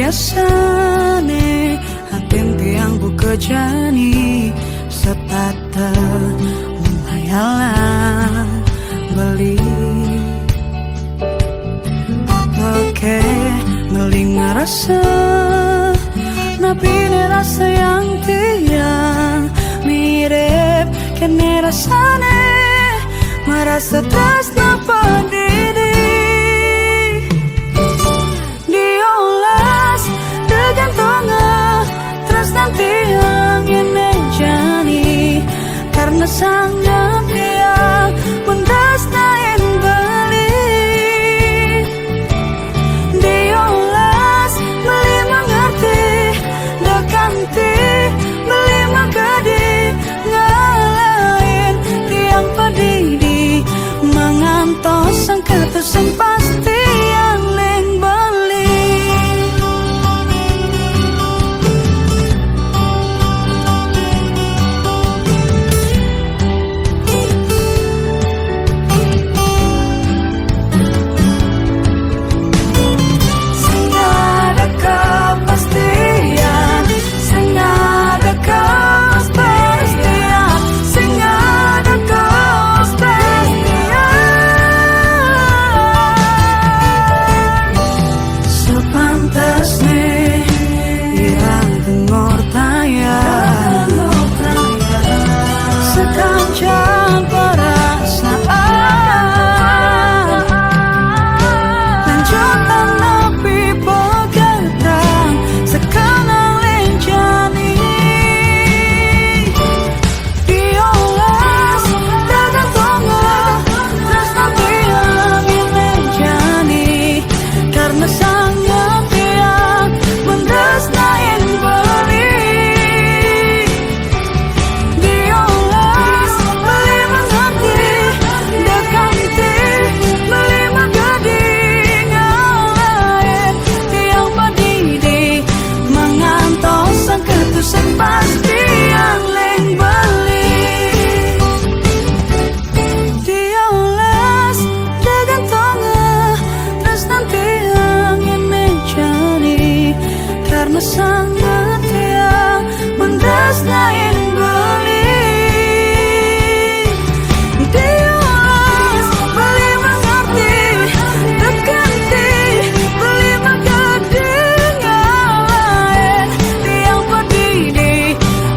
biasane hatim tiang buka jani sepata menghayalan beli oke melinga rasa nabi rasa yang tiang mirip kene rasane merasa tresna padidi diolas dengan tengah tresna tiang ini jani karena sangat tiang mendastain beli diolas beli mengerti dekanti beli menggadi ngalain tiang padidi mengantos sang ketesan pasti yang leng beli sangat tiang mendastain beli diolas beli mengerti dekanti beli menggadi ngalain tiang padidi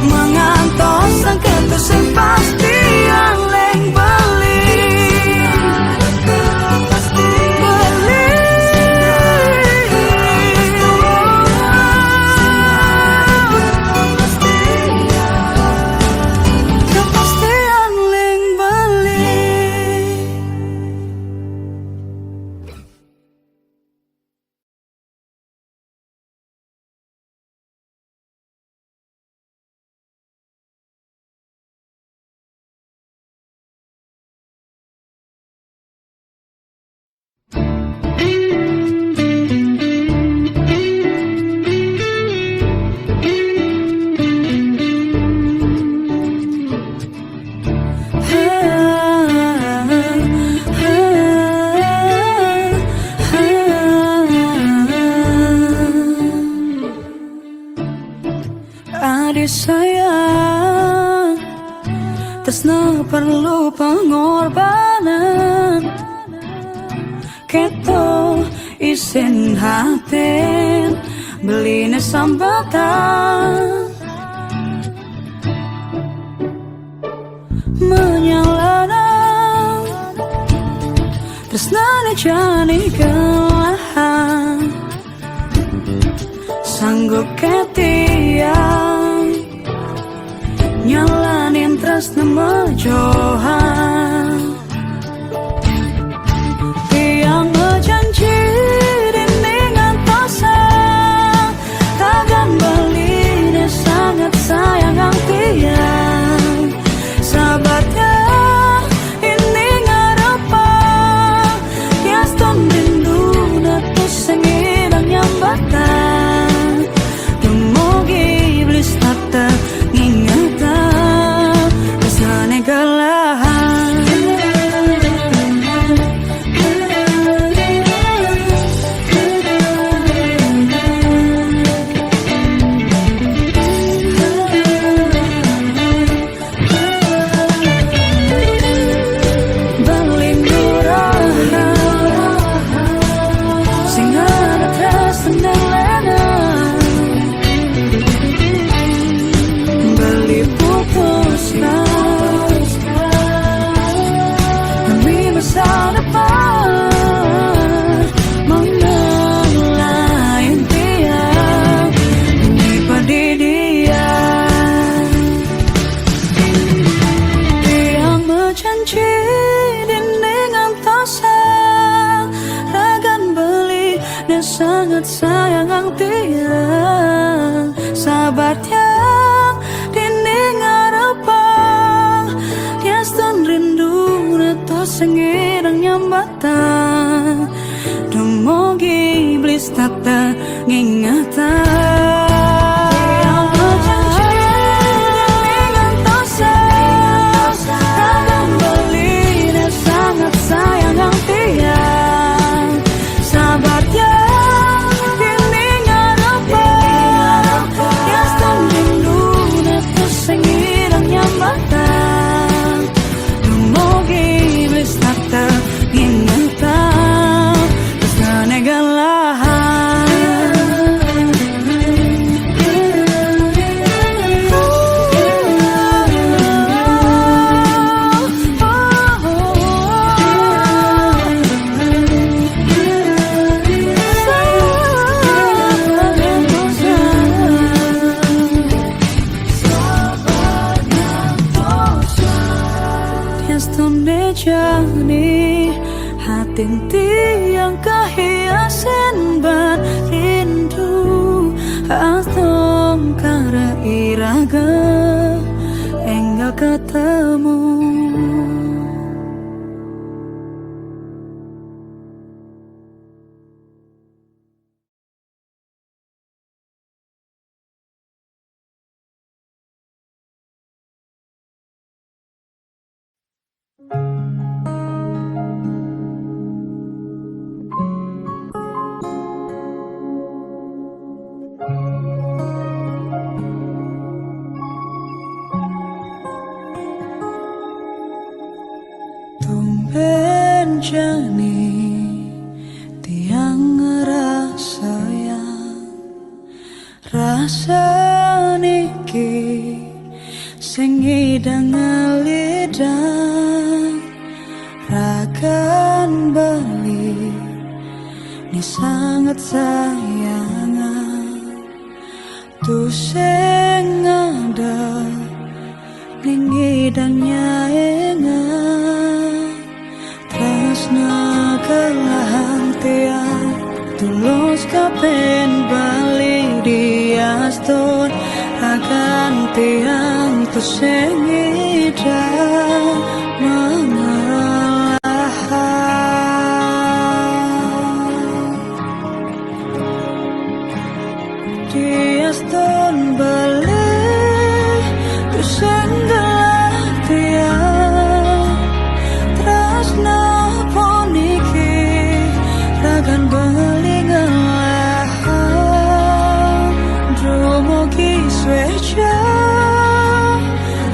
mengantos sang ketesan pasti yang leng beli adik sayang tresna perlu pengorbanan keto isin hatin beline sambatan menyalana tresna jani kelahan sanggup ketiang nyalanin tresna mejohan tiang ngejanji dengan tosang takkan beline sangat sayang ang tiang sahabatnya ini ngarepang tiaston rindu natus sengidang nyambatan temogi iblis tata ngingatan kesane galahan dia sangat sayang ang tiang. Sahabat yang dinding harapan, tias dan rindu neto sengirang nyambatan. Dumogi iblis tak ngingatan. Jani hatin tiang kahiasen ban rindu atong kara iraga enggak ketemu. Tumben jani tiang rasa yang rasa niki sing idang ngalidan rakan bali ni sangat sayangan tu sing ada ning idangnya engan tresna kelahan tiang tulus kapen bali diaston rakan tiang tu sing idang Diaston balik tu senggelah tiang tresna poniki ragan belingalah dromogi sweja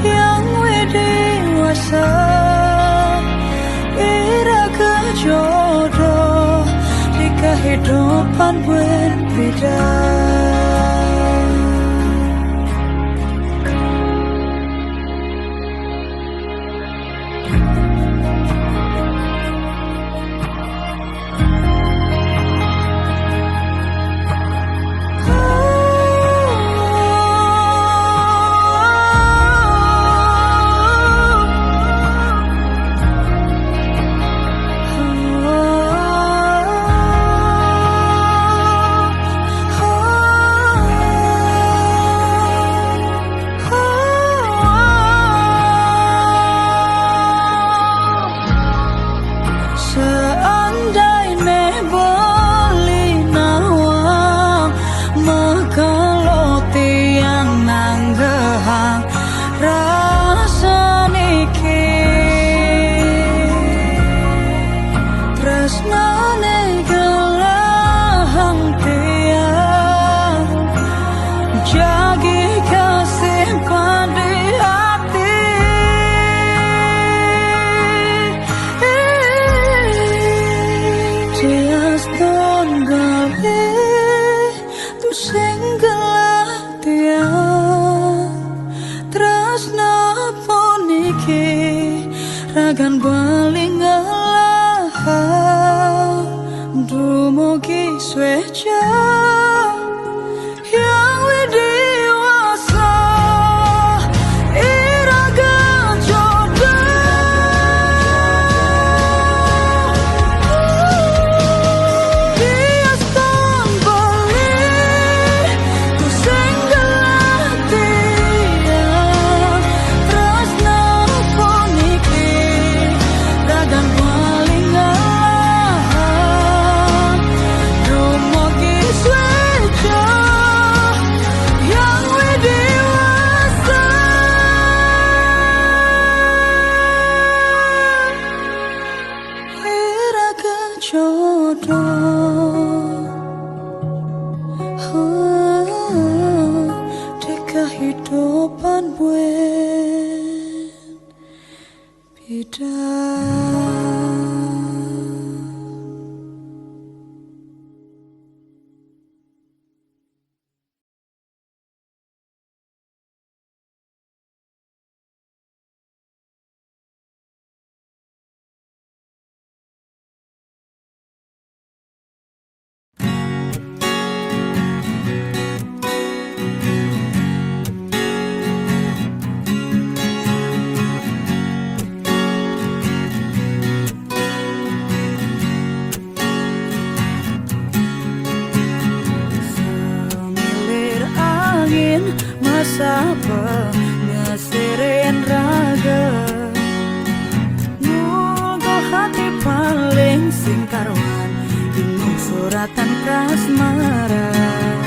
yang dewasa iraga jodoh di kehidupan berbeda. Ragan baling ngalah dumugi sweja yang dewasa iraga jodoh diaston di kehidupan buen bidan. Masa pengesirin raga Nunggu hati paling singkarwan Inu suratan kasmaran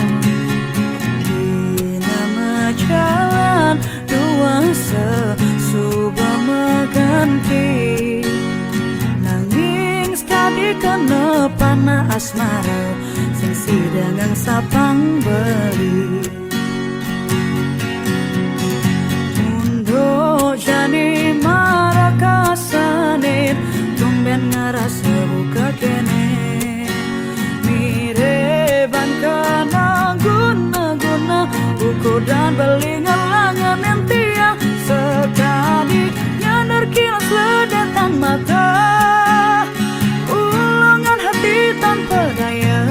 Dina jalan dua sesuba mengganti Nanging sekali kena panah asmara Sing sidangang sapang beli Jani marakasanin tumben ngarasa buka kene mireban kana guna-guna uku dan beli ngalangan entia sekali nyadar kilas ledetan mata ulangan hati tanpa daya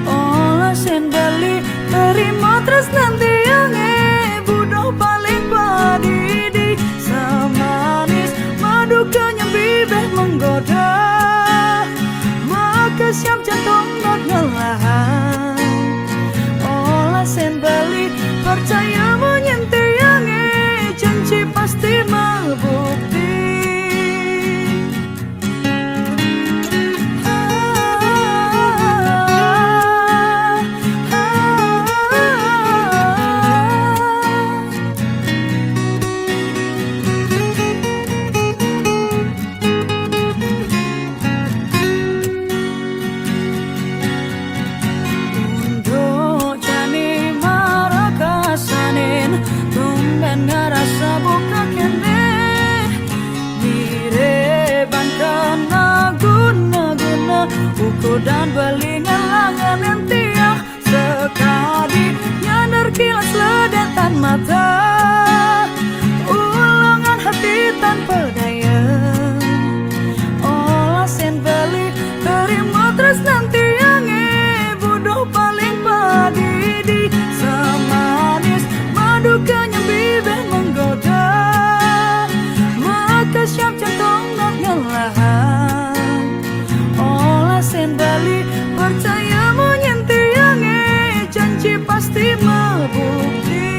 olah sen beli terima terus nanti yang budoh paling padidi semanis madu kenyang bibir menggoda maka siap jantung not ngelahan olah sen beli percaya menyentuh yang janji pasti membukti dan beli ngalangan entiah sekali nyadar kilas ledetan mata ulangan hati tanpa daya olah sen beli terima terus nanti yang budoh paling padidi semanis madu kenyang bibir menggoda maka siap jantung not ngelahan sen bali percaya menyentuh yang janji pasti membukti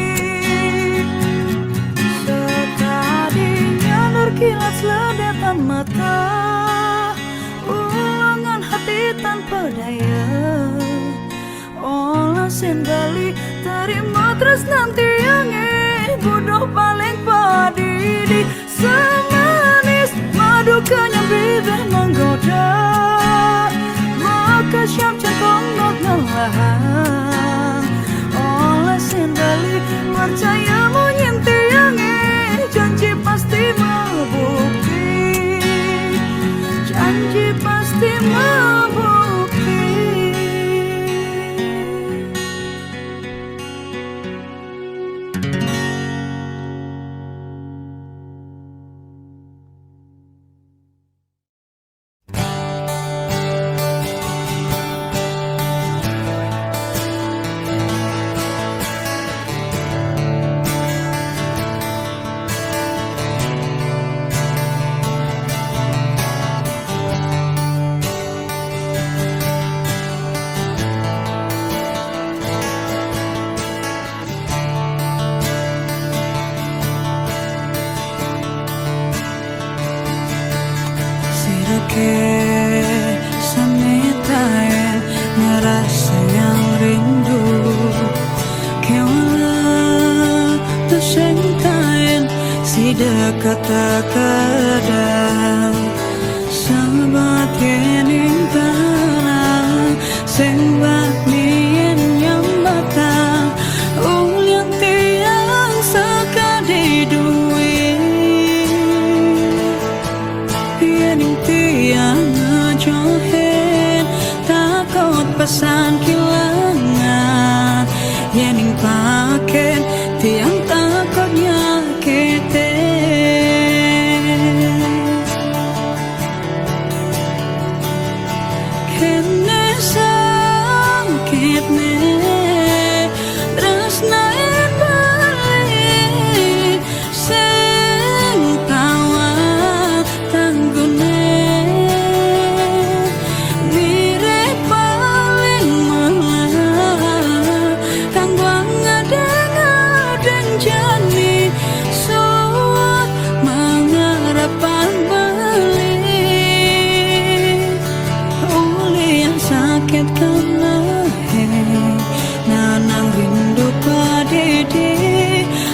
sekalinya nerkilat ledetan mata ulangan hati tanpa daya olah sen bali terima terus nanti yang budoh paling padidi semanis madu kenyang bibir menggoda maka siap jantung not ngelahan olah sen bali percaya menyentuh yang janji pasti membukti janji pasti membukti Samitayan ngerasa yang rindu Kewala tersentain si dekat tak kadang Sahabat kening tanah Sembah pesan kilangan yening paken tiang takutnya kete kene sakit ne tresna balik sing tawa tanggune mirip paling malah kang ngadeng jani suat mengharapkan balik uli yang sakit karena nanang rindu padede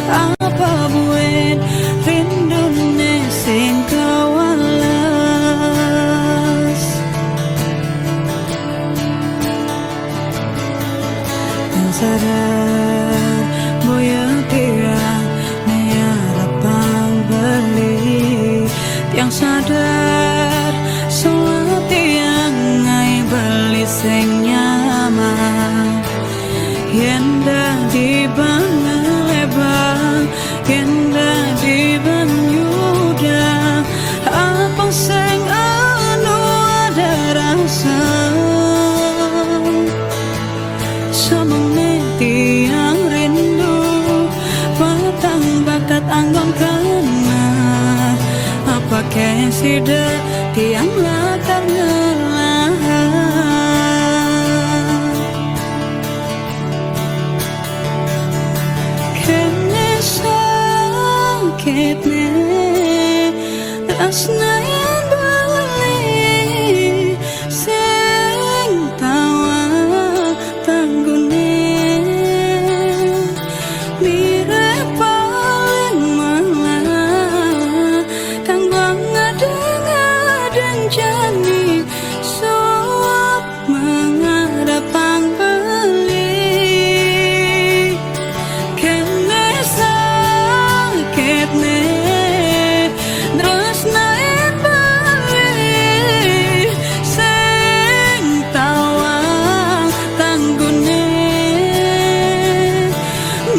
apa buat rindu sing kawalas yang sadar boya tiang harapan beli yang sadar soal tiang ngai beli sing nyaman yenda di bang lebang yenda di bang yuda apa sing anu ada rasa semene yang rindu patang bakat anggon kana apa kesida tiang latar ngelahan kene sakit ne rasna yang balik sing tawa tanggune mirip paling malah kang ngadeng jani suap mengharapkan balik kene sakit ne tresna balik sing tawa tanggune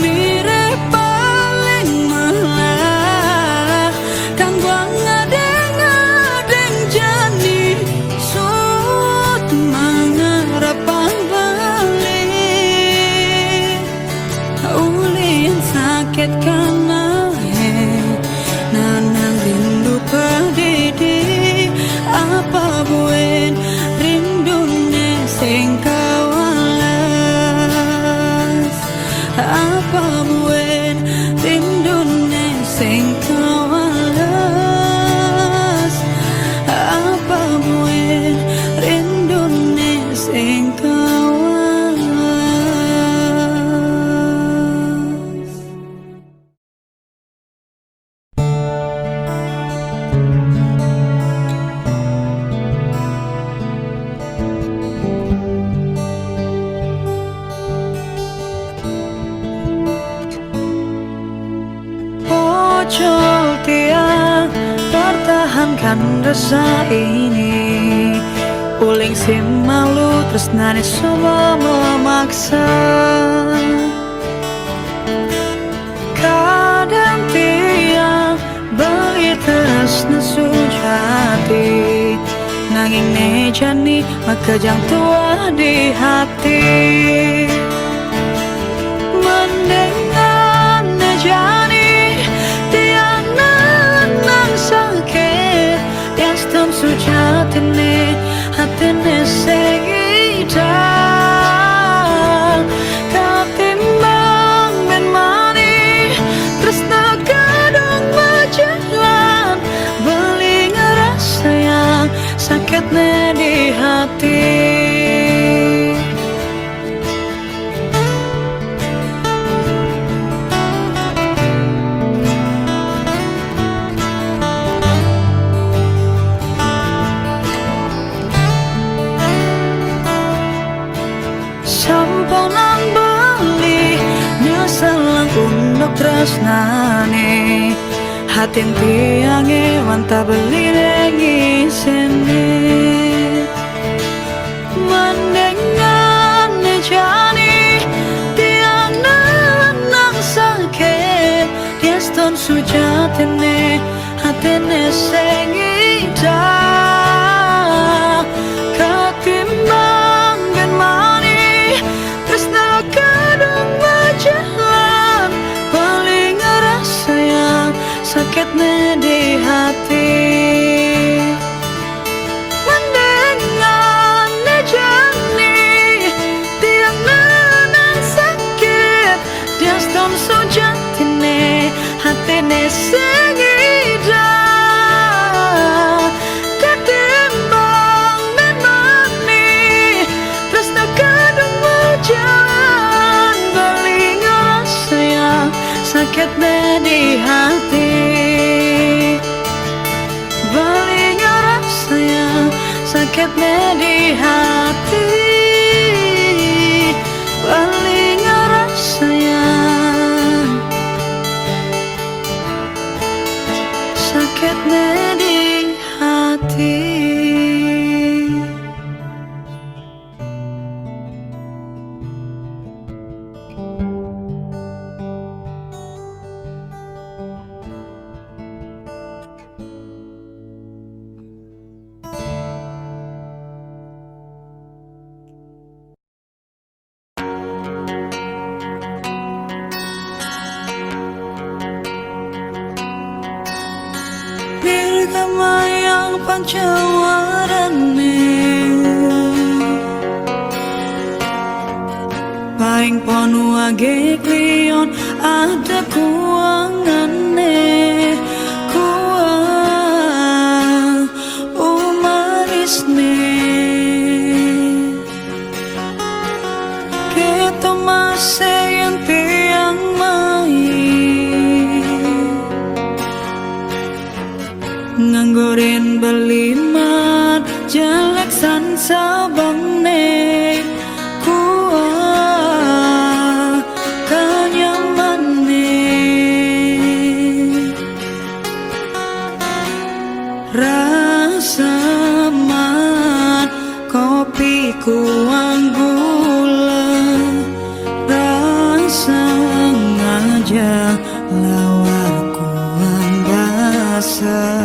mirip paling malah kang ngadeng jani sut mengharapkan balik uli yang sakit karena nanang rindu padede apa buat rindu sing kawalas apa buat rindu sing kawalas apa buat rindu sing kawalas. Ojo tiang pertahankan rasa ini uling si malu terus nani semua memaksa kadang tiang bagi terus nesu jati nanging nejani maka jang tua di hati mendengar nejani tiang nanang sakit yang stem sujatine hatine segidang katimbang men mani terus kadang berjalan beli ngerasa yang sakitnya di hati samponan beli nyeselang untuk tresnane hatin tiange wanta beli dengi sini mendengar sujatine hatine sing indah ketimbang ben mani tresna kadang berjalan paling ngerasa yang sakitnya di hati mendengar nejani tiang nenang sakit dia stom sujatine hatine sing indah ketimbang ben mani tresna kadang berjalan paling ngerasa yang sakitnya di hati paling ngerasa yang sakitnya di hati paling ngerasa yang sakitnya di hati. Dirgama yang pancawarane paing ponu age klion ada kuangane kuang umanisne kita masih yang tiang main nganggorin beliman jelek san sabangne kuah kanyamane rasa man kopi kuang gula rasa ngajak lawar kuang basah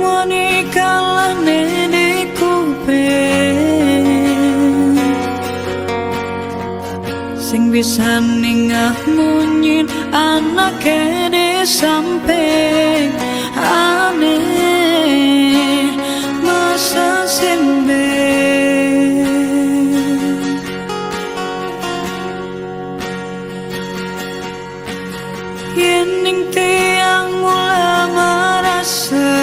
wani kalane di kuping sing bisa ningah munyin anake di samping aneh masa simbe yening tiang mula merasa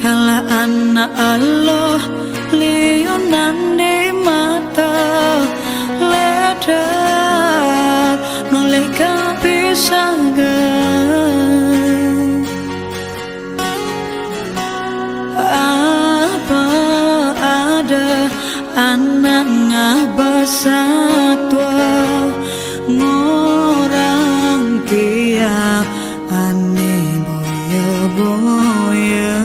kala anak Allah lionan di mata ledak noleh kepisahan apa ada anak ngabasatwa ngorang tiap aneh boya-boya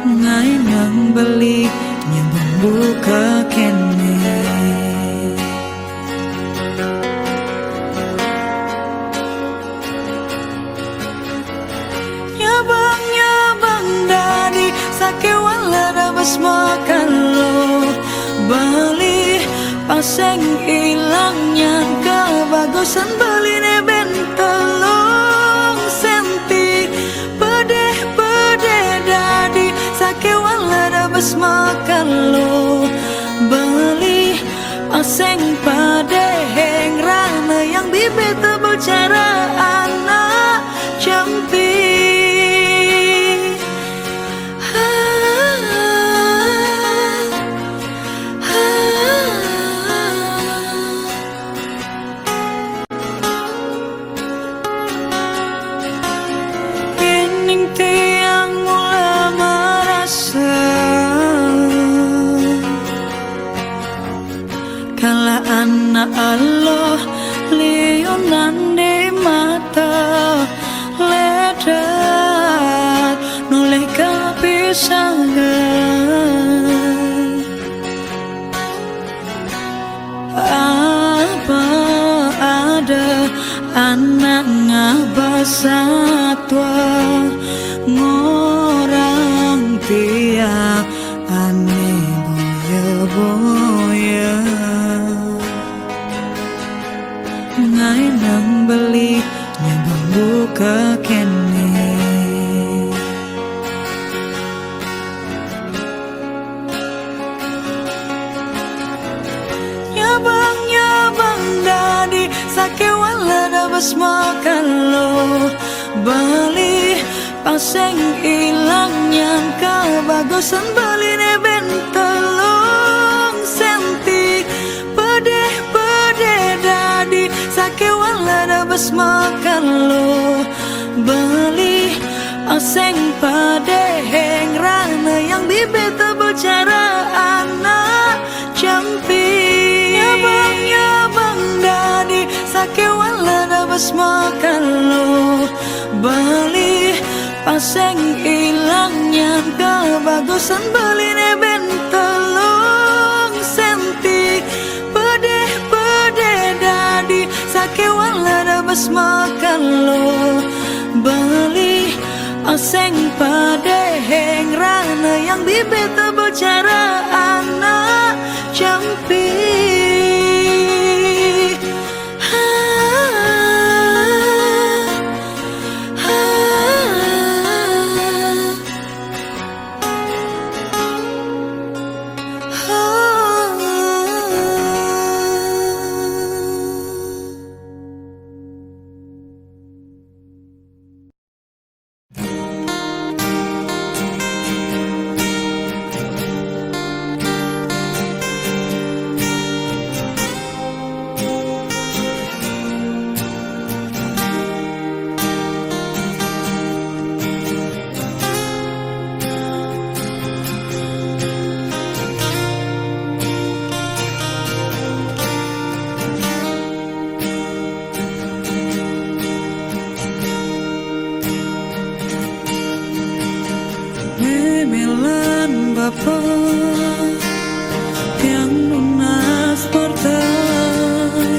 ngai nang beli nyambung buka kene nyabang dari sakit wala dabas makan lo beli pasang hilangnya kebagusan beli neben telung senti pedeh dadi sakit wala dabas makan lo beli pasang padeh rana yang bibit tebal cara anak jampi Allah lionan di anak ngabasatwa ngorang tiap ane boya-boya ngai nang beli nyambang buka kene nyabang dadi sake wala dabas makan lo bali paseng ilang yang kebagusan bali ne bentelong senti pede dadi sake wala dabas makan lo bali paseng pade heng rana yang di beta bicara anak jampi nyabang dadi sake wala dabas makan lo bali paseng ilangnya kebagusan bali ne bentelong senti pede dadi sake wala dabas makan lo bali paseng pade heng rana yang di beta bicara anak jampi memelan bapa tiang lunas portai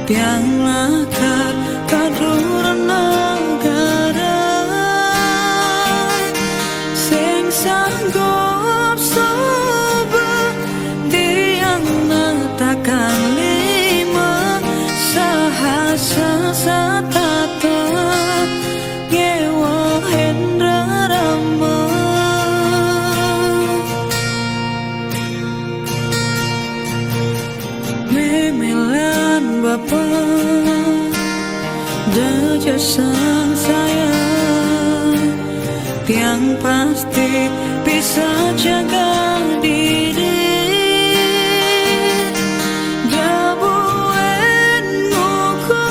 tiang lakar kaduran negara sing sanggup soba tiang natakan lima sahasa satata ngewa hendra rama memelan bapa daja sang sayang tiang pasti bisa jaga diri gabuen nguku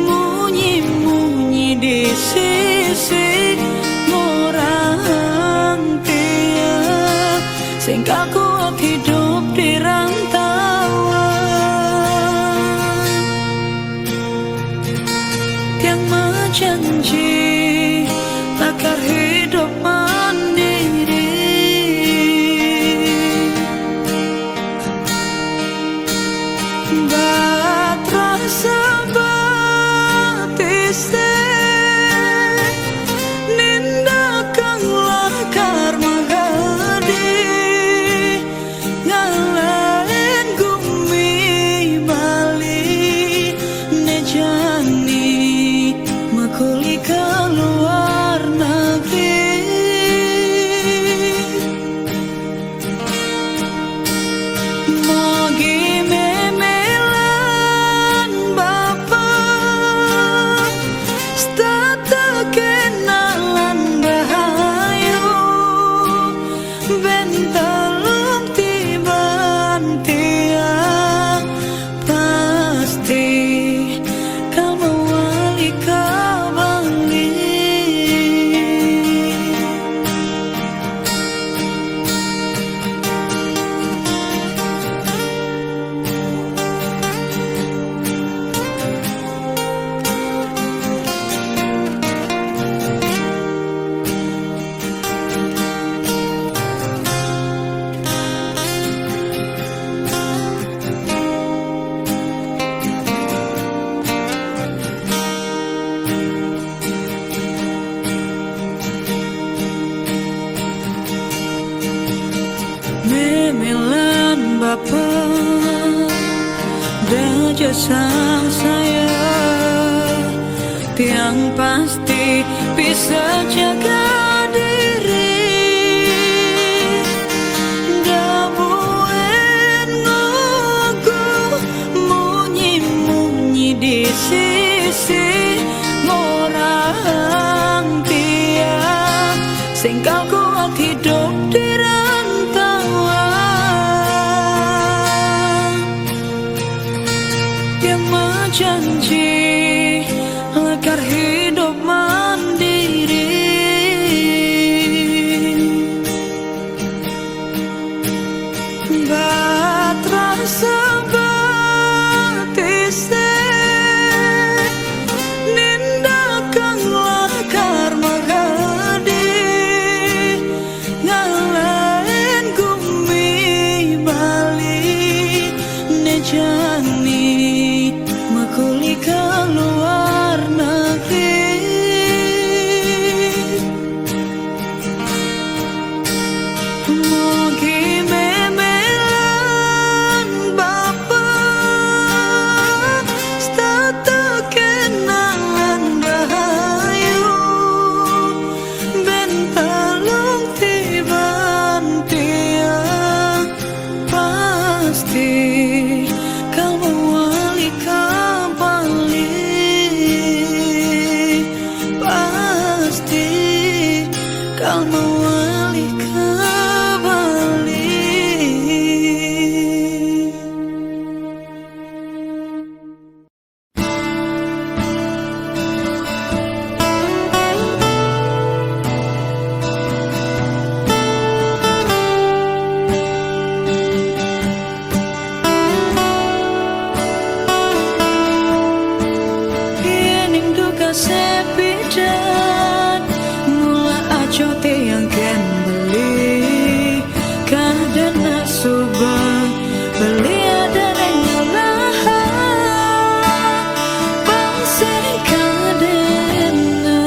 munyi di sisi murah tiap sing kuat hidup di rantauan tiang janji takar hidup mandiri batra sabatise ninda kang lakar magadi ngalain gumi bali nejani makulika sang saya, tiang pasti bisa jaga diri. Dabuen ngogo munyi-munyi di sisi orang tiang sing kau kuat hidup di rantauan. Yang janji agar hidup mandiri, batrasa batise nindakkanlah karma gadi ngalahin gumi bali nejani makuli keluar negeri. Mogi memelan bapak stata kenalan rahayu ben talung tiban tiang pasti kau mewali kembali, pasti kau mewali kembali. Iening duka sepidan mula aco tiang ken beli kadana subang beli ada rengalah pangsing kadana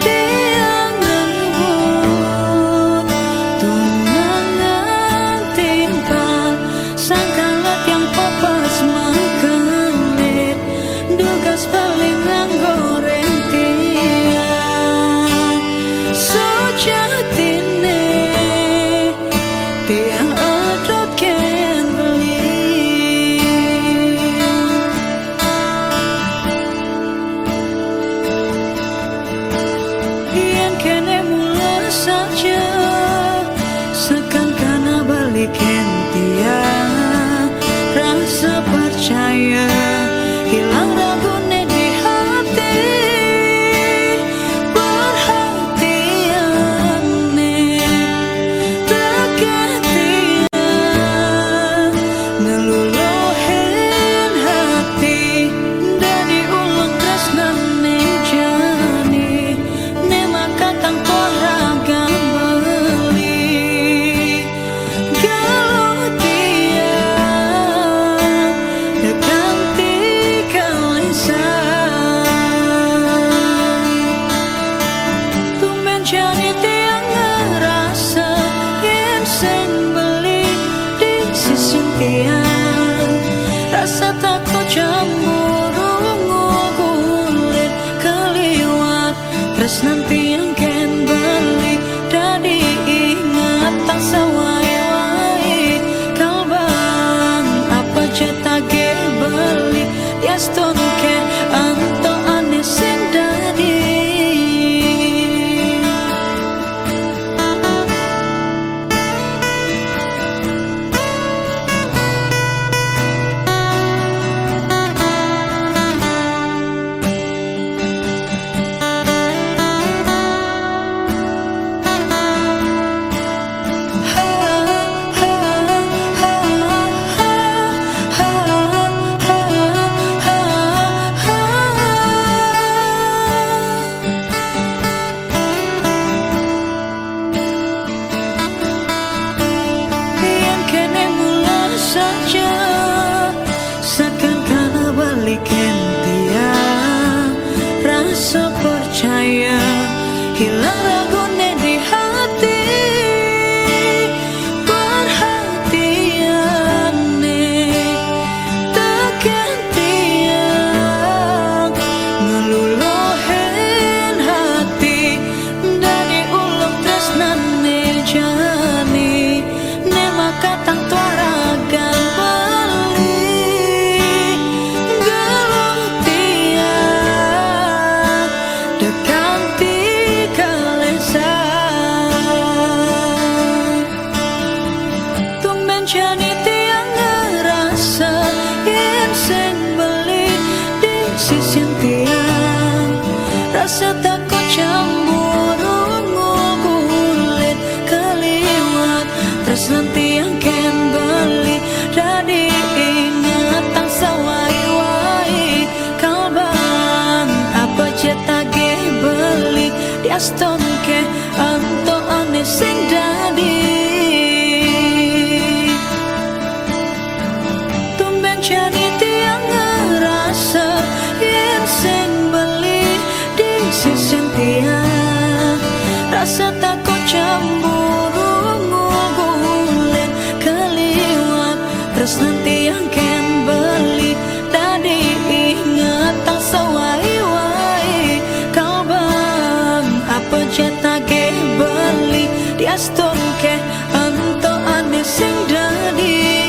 tiang ngebut tunangan timpal sangkalat yang papas mangkelit dugas paling goreng tiang sejatine tiang adot ken beli. Yen kene mula saja sekan kana balikin tiang rasa percaya hilang ragune di hati perhatianne teke tiang ngeluluhin hati dan diulang tresnane jani ne maka tanpa ragam beli galau tiang dekanti tumben jani tiang ngerasa yen sing beli di sisi tiang rasa takut cemburu ngukulit keliwat tresnan tiang ken beli dadi ingat tak sawai-wai kalbang apa cetage beli yaston ke anto ane sing dadi. sisian tiang rasa takut cemburu ngubulit keliwat terus nanti yang ken beli jadi ingatan sawai-wai kalban apa cetage beli diaston ke anto ane sing dadi tumben jadi tiang ngerasa yang sing beli di sisian tiang rasa takut cemburu ngubulit keliwat terus nanti yang ken beli tadi ingatan sawai-wai kalban apa cetage beli diaston ke anto ane sing dadi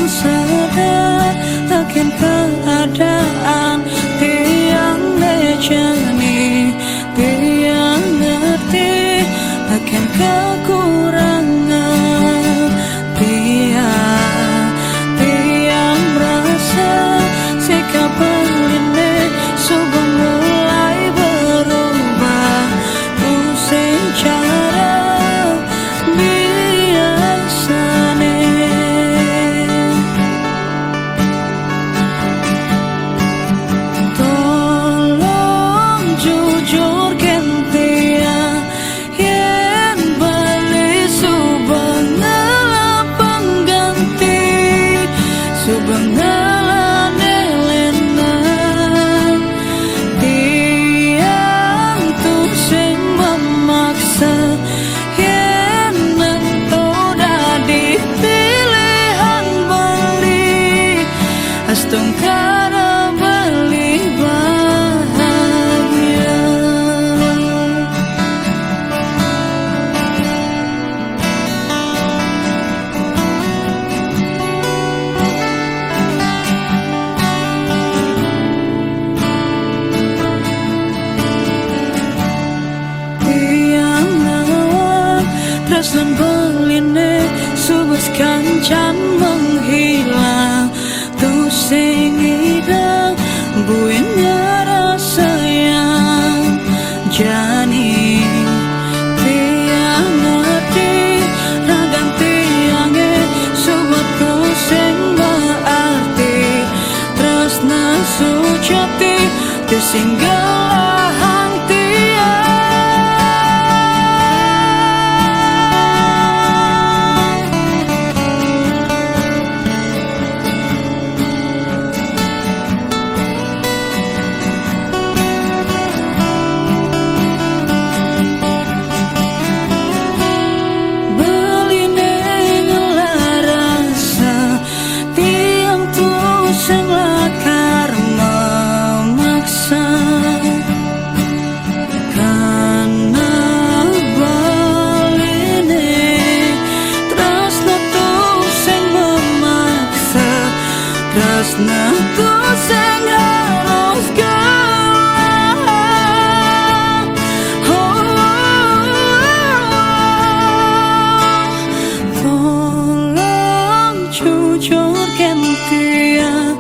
sadar akan keadaan tiang nejani tiang ngerti akan kekurangan tiang merasa sikap ini sudah mulai berubah pusing cara Astungkara beli bahagia tiang awak terus dan beline subas kancan menghilang tu sing hilang buihnya rasa yang jani tiang ngerti ragan tiangnya sobat ku sing berarti terus nasu jati disinggalah tiang nah tu sing harus galah tolong jujurkan dia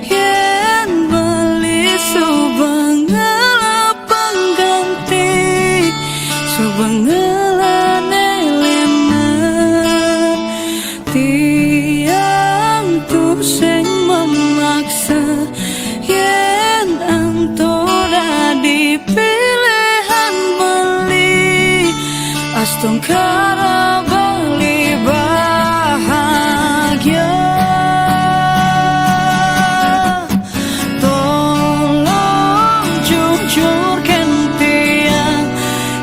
yen beli subangala pengganti subangala nelenan dia sing memaksa yen antara dipilihan beli astong karo beli bahagia. Tolong jujur tiang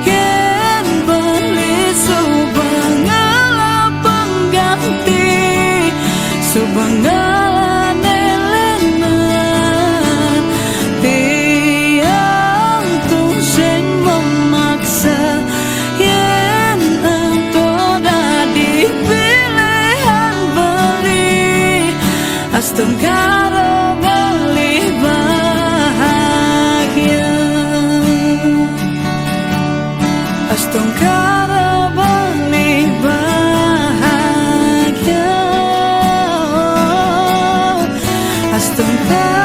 yen beli subangala pengganti subangala nelenan tiang tuh sing memaksa yen antara dipilihan beli astun karo beli bahagia. Astun karo beli bahagia. Astun karo